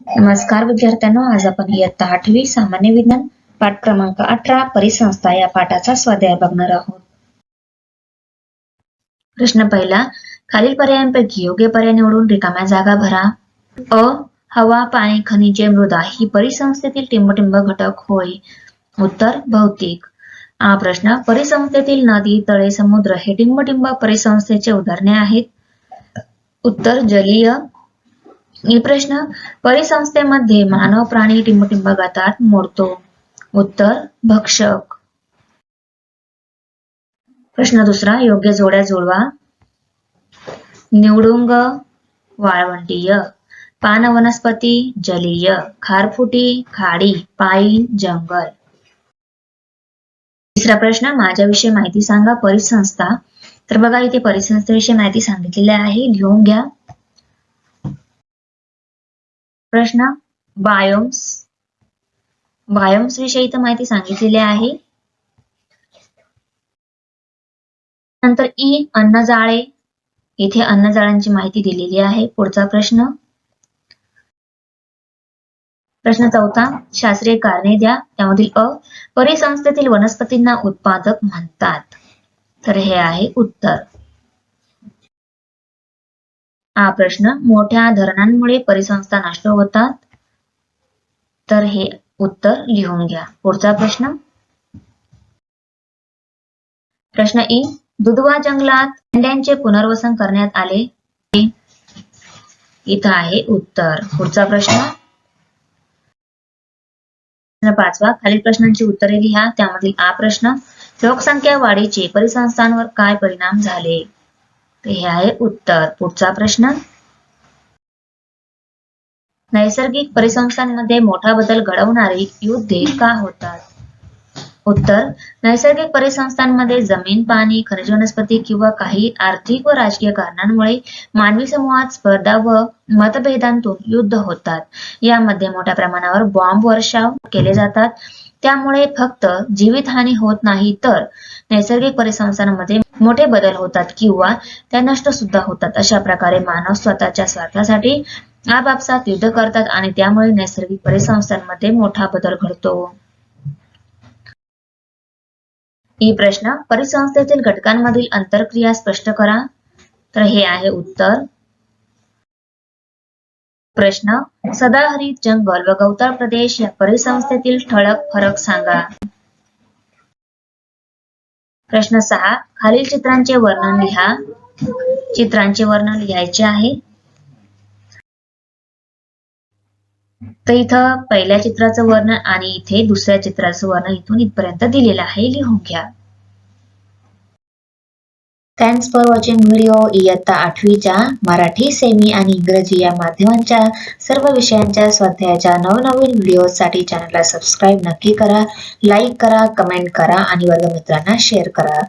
नमस्कार विद्यार्थ्यांनो, आज आपण इयत्ता 8वी सामान्य विज्ञान पाठ क्रमांक 18 परिसंस्था या पाठाचा स्वाध्याय बघणार आहोत. प्रश्न पहिला, खालील पर्यायांपैकी योग्य पर्याय निवडून रिकाम्या जागा भरा. अ. हवा, पाणी, खनिजे, मृदा ही परिसंस्थेतील टिंबटिंब घटक होय. उत्तर भौतिक. हा प्रश्न, परिसंस्थेतील नदी, तळे, समुद्र हे टिंबटिंब परिसंस्थेचे उदाहरणे आहेत. उत्तर जलीय. ही प्रश्न, परिसंस्थेमध्ये मानव प्राणी टिंबटिंब गटात मोडतो. उत्तर भक्षक. प्रश्न दुसरा, योग्य जोड्या जुळवा. निवडुंग वाळवंटीय, पान वनस्पती जलीय, खारफुटी खाडी, पाईन जंगल. तिसरा प्रश्न, माझ्याविषयी माहिती सांगा. परिसंस्था, तर बघा इथे परिसंस्थेविषयी माहिती सांगितलेली आहे, लिहून घ्या. प्रश्न, बायोम्स, बायोम्स विषयी इथं माहिती सांगितलेली आहे. नंतर ई, अन्नजाळे, इथे अन्नजाळांची माहिती दिलेली आहे. पुढचा प्रश्न, प्रश्न चौथा, शास्त्रीय कारणे द्या. त्यामधील अ, परिसंस्थेतील वनस्पतींना उत्पादक म्हणतात. तर हे आहे उत्तर. हा प्रश्न, मोठ्या धरणांमुळे परिसंस्था नष्ट होतात. तर हे उत्तर लिहून घ्या. पुढचा प्रश्न, प्रश्न ई, दुधवा जंगलात मेंढ्यांचे पुनर्वसन करण्यात आले. इथं आहे उत्तर. पुढचा प्रश्न पाचवा, खालील प्रश्नांची उत्तरे लिहा. त्यामधील आ प्रश्न, लोकसंख्या वाढीचे परिसंस्थांवर काय परिणाम झाले. हे आहे उत्तर. पुढचा प्रश्न, नैसर्गिक परिसंस्थांमध्ये मोठा बदल घडवणारी युद्धे का होतात. उत्तर, नैसर्गिक परिसंस्थांमध्ये जमीन, पाणी, खनिज वनस्पती किंवा काही आर्थिक व राजकीय कारणांमुळे मानवी समूहात स्पर्धा व मतभेदांतून युद्ध होतात. यामध्ये मोठ्या प्रमाणावर बॉम्ब वर्षाव केले जातात. त्यामुळे फक्त जीवितहानी होत नाही, तर नैसर्गिक परिसंस्थांमध्ये मोठे बदल होतात किंवा त्या नष्ट सुद्धा होतात. अशा प्रकारे मानव स्वतःच्या स्वार्थासाठी आपापसात युद्ध करतात आणि त्यामुळे नैसर्गिक परिसंस्थांमध्ये मोठा बदल घडतो. ही प्रश्न, परिसंस्थेतील घटकांमधील आंतरक्रिया स्पष्ट करा. तर हे आहे उत्तर. प्रश्न, सदाहरित जंगल व गवताळ प्रदेश या परिसंस्थेतील ठळक फरक सांगा. प्रश्न 6, खालील चित्रांचे वर्णन लिहा. चित्रांचे वर्णन लिहायचे आहे. तर इथं पहिल्या चित्राचं वर्णन आणि इथे दुसऱ्या चित्राचं वर्णन इथून इथपर्यंत दिलेलं आहे, लिहून घ्या. Thanks for watching video. इयत्ता 8वीच्या मराठी, सेमी आणि इंग्रजी या माध्यमांच्या सर्व विषयांच्या स्वाध्यायाच्या नवनवीन व्हिडिओसाठी चॅनलला सबस्क्राईब नक्की करा, लाईक करा, कमेंट करा आणि वर्गमित्रांना शेअर करा.